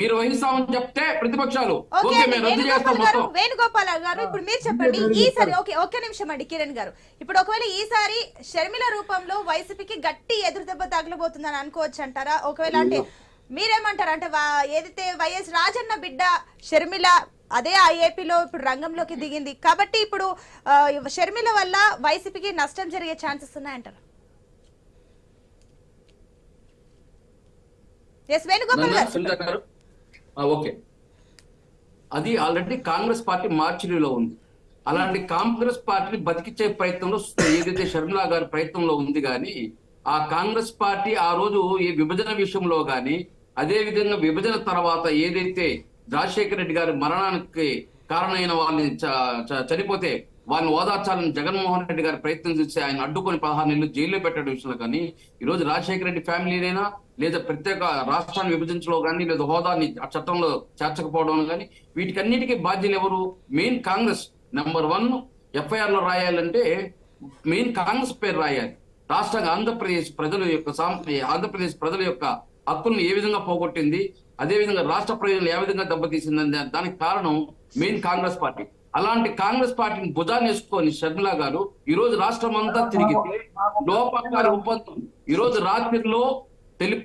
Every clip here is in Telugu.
మీరు వహిస్తామని చెప్తే ప్రతిపక్షాలు ఓకే ఓకే మేము రద్దు చేస్తాం మొత్తం. వేణుగోపాల్ గారు ఇప్పుడు మీరు చెప్పండి ఈసారి ఒక్క నిమిషం అండి కిరణ్ గారు, ఇప్పుడు ఒకవేళ ఈసారి షర్మిల రూపంలో వైసీపీకి గట్టి ఎదురు దెబ్బ తగలబోతుందని అనుకోవచ్చు అంటారా? ఒకవేళ అంటే మీరేమంటారు? అంటే ఏదైతే వైఎస్ రాజన్న బిడ్డ షర్మిల అదే ఆ ఏపీలో ఇప్పుడు రంగంలోకి దిగింది కాబట్టి ఇప్పుడు షర్మిల వల్ల వైసీపీకి నష్టం జరిగే ఛాన్సెస్ ఉన్నాయంటారు? వేణుగోపాల్ గారు ఓకే, అది ఆల్రెడీ కాంగ్రెస్ పార్టీ మార్చిలో ఉంది. అలాంటి కాంగ్రెస్ పార్టీని బతికించే ప్రయత్నంలో ఏదైతే షర్మిలా గారి ప్రయత్నంలో ఉంది, కానీ ఆ కాంగ్రెస్ పార్టీ ఆ రోజు ఈ విభజన విషయంలో కానీ అదే విధంగా విభజన తర్వాత ఏదైతే రాజశేఖర రెడ్డి గారి మరణానికి కారణమైన వాళ్ళని చనిపోతే వాళ్ళని ఓదార్చాలని జగన్మోహన్ రెడ్డి గారి ప్రయత్నం చేసి ఆయన అడ్డుకొని 16 నెలలు జైల్లో పెట్టడం విషయంలో కానీ ఈ రోజు రాజశేఖర రెడ్డి ఫ్యామిలీనైనా లేదా ప్రత్యేక రాష్ట్రాన్ని విభజించలో కానీ లేదా హోదాని ఆ చట్టంలో చేర్చకపోవడం కానీ వీటికన్నిటికీ బాధ్యులు ఎవరు? మెయిన్ కాంగ్రెస్. నెంబర్ 1 ఎఫ్ఐఆర్ లో రాయాలంటే మెయిన్ కాంగ్రెస్ పేరు రాయాలి. రాష్ట్రంగా ఆంధ్రప్రదేశ్ ప్రజల యొక్క హక్కులను ఏ విధంగా పోగొట్టింది, అదే విధంగా రాష్ట్ర ప్రజలు ఏ విధంగా దెబ్బతీసిందని దానికి కారణం మెయిన్ కాంగ్రెస్ పార్టీ. అలాంటి కాంగ్రెస్ పార్టీని భుజాన్ని వేసుకొని షర్మిలా గారు ఈ రోజు రాష్ట్రం అంతా తిరిగితే లోపకాల ఒప్పందం ఈ రోజు రాత్రిలో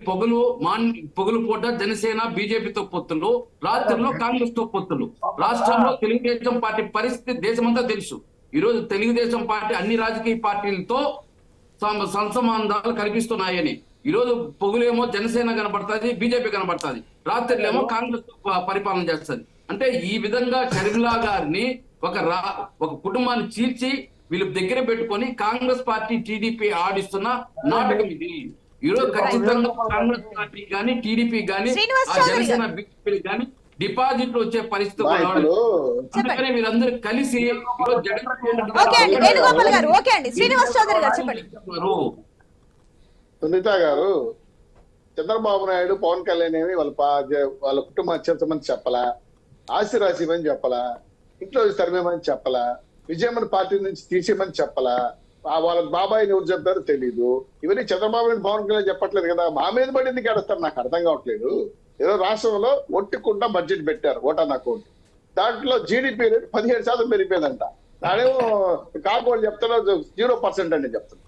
పొగులు పూట జనసేన బీజేపీతో పొత్తులు, రాత్రిలో కాంగ్రెస్ తో పొత్తులు. రాష్ట్రంలో తెలుగుదేశం పార్టీ పరిస్థితి దేశమంతా తెలుసు. ఈ రోజు తెలుగుదేశం పార్టీ అన్ని రాజకీయ పార్టీలతో సంబంధాలు కల్పిస్తున్నాయని. ఈ రోజు పొగులేమో జనసేన కనబడుతుంది, బీజేపీ కనబడుతుంది, రాత్రిలేమో కాంగ్రెస్ పరిపాలన చేస్తుంది. అంటే ఈ విధంగా షర్మిలా గారిని ఒక కుటుంబాన్ని చీల్చి వీళ్ళు దగ్గర పెట్టుకొని కాంగ్రెస్ పార్టీ టీడీపీ ఆడిస్తున్న నాటకం ఇది. ఈ రోజు ఖచ్చితంగా కాంగ్రెస్ పార్టీ కానీ టీడీపీ కానీ జనసేన బీజేపీ కానీ డిపాజిట్లు వచ్చే పరిస్థితి అందుకని మీరందరూ కలిసి సునీత గారు, చంద్రబాబు నాయుడు పవన్ కళ్యాణ్ ఏమి వాళ్ళ కుటుంబం అత్యంతమని చెప్పలా, ఆశీర్వాసమని చెప్పలా, ఇంట్లో తరిమేమని చెప్పలా, విజయమ్మని పార్టీ నుంచి తీసేయమని చెప్పలా, వాళ్ళ బాబాయిని ఎవరు చెప్పారో తెలీదు. ఇవన్నీ చంద్రబాబు నాయుడు పవన్ కళ్యాణ్ చెప్పట్లేదు కదా. మా మీద పడి ఎందుకు ఏడుస్తారు నాకు అర్థం కావట్లేదు. ఏదో రాష్ట్రంలో ఒట్టుకుండా బడ్జెట్ పెట్టారు ఓటాన్ అకౌంట్, దాంట్లో జీడిపి రేట్ 17% పెరిగిపోయిందంట. దానేమో కాకపోతే చెప్తారో 0% అని చెప్తాను.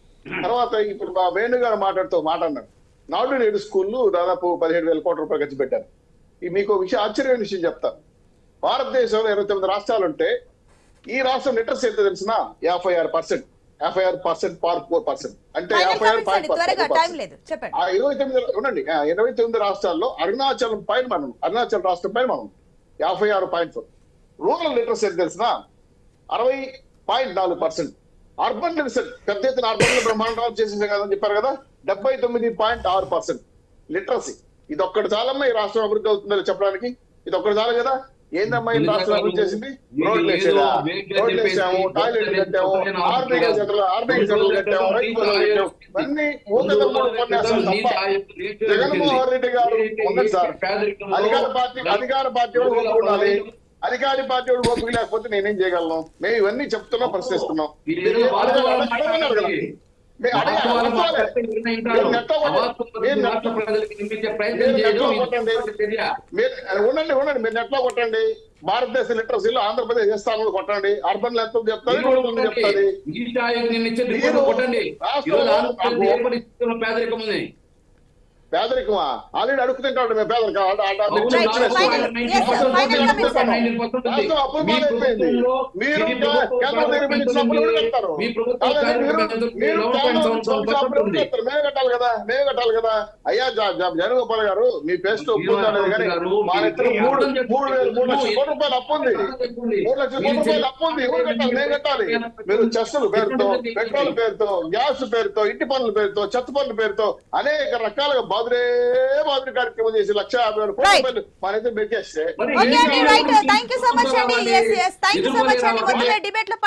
తర్వాత ఇప్పుడు మా వేణుగారు మాట్లాడినాడు, నాడు నేడు స్కూళ్ళు దాదాపు 17,000 కోట్ల రూపాయలు ఖర్చు పెట్టారు. మీకు విషయం ఆశ్చర్యమైన విషయం చెప్తాను. భారతదేశంలో 29 రాష్ట్రాలు ఉంటే ఈ రాష్ట్రం లిటరసీ ఎంత తెలిసిన 56%. 56% అంటే 29 రాష్ట్రాల్లో అరుణాచల్ రాష్ట్రం పైన మనం 56.4. రూరల్ లిటరసీ ఎంత తెలిసిన 60.4%. అర్బన్ పెద్ద ఎత్తున అర్బన్ లో బ్రహ్మాండాలు చేసేసాం కదని చెప్పారు కదా, 79.6% లిటరసీ. ఇది ఒక్కటి చాలమ్మా ఈ రాష్ట్రం అభివృద్ధి అవుతుందో చెప్పడానికి. ఇది ఒక్కటి చాలు కదా. ఏందమ్మా ఈ రాష్ట్రం అభివృద్ధి చేసింది? రోడ్లు వేసాము, టాయిలెట్ కట్టాము, ఆర్బీఐ సెంటర్లు కట్టాము, రైతు కట్టాము. ఇవన్నీ జగన్మోహన్ రెడ్డి గారు ఉన్నది సార్. అధికార పార్టీ ఉండాలి. అధికారి పార్టీ వాడు ఓపిక లేకపోతే నేనేం చేయగలను? మేము ఇవన్నీ చెప్తున్నాం, ప్రశ్నిస్తున్నాం. ఉండండి, మీరు నెట్లో కొట్టండి. భారతదేశ లిటరసీలో ఆంధ్రప్రదేశ్ చేస్తాను కొట్టండి. అర్బన్ ఎంత చెప్తాది, చెప్తాది. పేదరికమా? ఆల్రెడీ అడుగుతుంటాడు మేము పేదరికం. మీరు మేమే కట్టాలి కదా, మేమే కట్టాలి కదా. అయ్యా వేణుగోపాల్ గారు, మీ పేస్ట్ ఒప్పుకుంటారు కానీ మా ఇద్దరు 3 లక్షల కోట్ల రూపాయలు అప్పు ఉంది. 3 లక్షల కోట్ల రూపాయలు అప్పు ఉంది. ఎవరు కట్టాలి? మేము కట్టాలి. మీరు చెస్టుల పేరుతో, పెట్రోల్ పేరుతో, గ్యాస్ పేరుతో, ఇంటి పనుల పేరుతో, చెత్త పనుల పేరుతో అనేక రకాలుగా బాదురే కార్యక్రమం చేసి 1,50,000 కోట్ల రూపాయలు మన ఇద్దరు బెట్టేస్తే